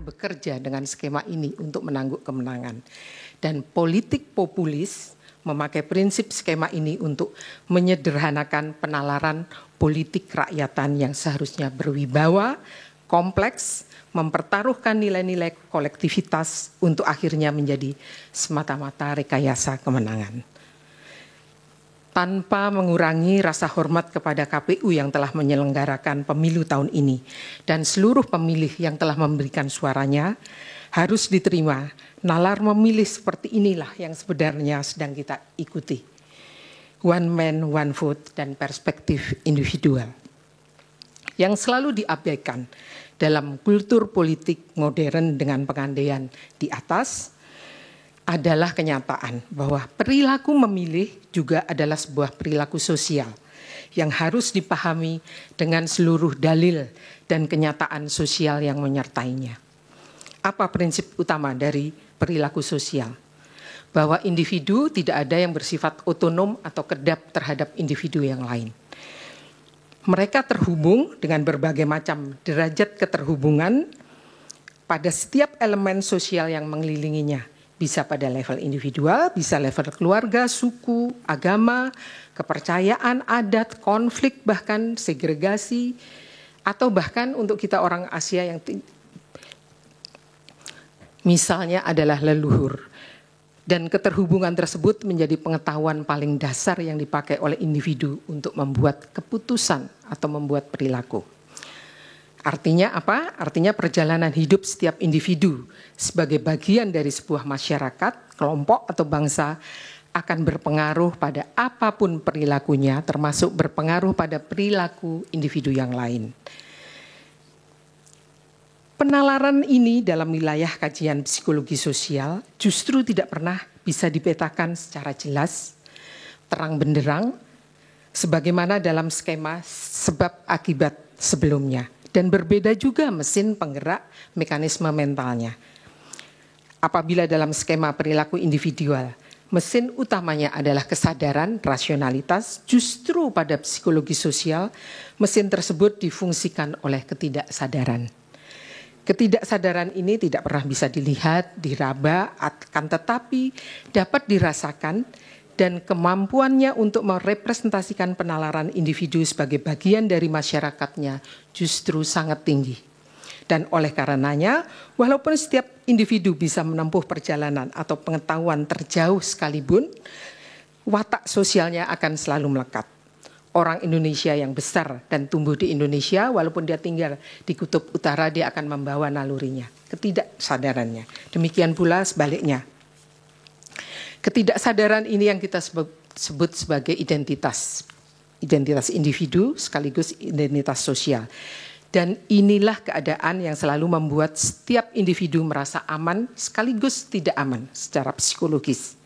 bekerja dengan skema ini untuk menangguk kemenangan. Dan politik populis memakai prinsip skema ini untuk menyederhanakan penalaran politik rakyatan yang seharusnya berwibawa, kompleks, mempertaruhkan nilai-nilai kolektivitas untuk akhirnya menjadi semata-mata rekayasa kemenangan. Tanpa mengurangi rasa hormat kepada KPU yang telah menyelenggarakan pemilu tahun ini dan seluruh pemilih yang telah memberikan suaranya, harus diterima nalar memilih seperti inilah yang sebenarnya sedang kita ikuti. One man, one vote, dan perspektif individual. Yang selalu diabaikan dalam kultur politik modern dengan pengandaian di atas adalah kenyataan bahwa perilaku memilih juga adalah sebuah perilaku sosial yang harus dipahami dengan seluruh dalil dan kenyataan sosial yang menyertainya. Apa prinsip utama dari perilaku sosial? Bahwa individu tidak ada yang bersifat otonom atau kedap terhadap individu yang lain. Mereka terhubung dengan berbagai macam derajat keterhubungan pada setiap elemen sosial yang mengelilinginya. Bisa pada level individual, bisa level keluarga, suku, agama, kepercayaan, adat, konflik, bahkan segregasi, atau bahkan untuk kita orang Asia yang misalnya adalah leluhur. Dan keterhubungan tersebut menjadi pengetahuan paling dasar yang dipakai oleh individu untuk membuat keputusan atau membuat perilaku. Artinya apa? Artinya perjalanan hidup setiap individu sebagai bagian dari sebuah masyarakat, kelompok atau bangsa akan berpengaruh pada apapun perilakunya, termasuk berpengaruh pada perilaku individu yang lain. Penalaran ini dalam wilayah kajian psikologi sosial justru tidak pernah bisa dipetakan secara jelas, terang benderang, sebagaimana dalam skema sebab akibat sebelumnya. Dan berbeda juga mesin penggerak mekanisme mentalnya. Apabila dalam skema perilaku individual, mesin utamanya adalah kesadaran, rasionalitas, justru pada psikologi sosial, mesin tersebut difungsikan oleh ketidaksadaran. Ketidaksadaran ini tidak pernah bisa dilihat, diraba, akan tetapi dapat dirasakan, dan kemampuannya untuk merepresentasikan penalaran individu sebagai bagian dari masyarakatnya justru sangat tinggi. Dan oleh karenanya, walaupun setiap individu bisa menempuh perjalanan atau pengetahuan terjauh sekalipun, watak sosialnya akan selalu melekat. Orang Indonesia yang besar dan tumbuh di Indonesia, walaupun dia tinggal di kutub utara, dia akan membawa nalurinya, ketidaksadarannya. Demikian pula sebaliknya. Ketidaksadaran ini yang kita sebut sebagai identitas individu sekaligus identitas sosial. Dan inilah keadaan yang selalu membuat setiap individu merasa aman sekaligus tidak aman secara psikologis.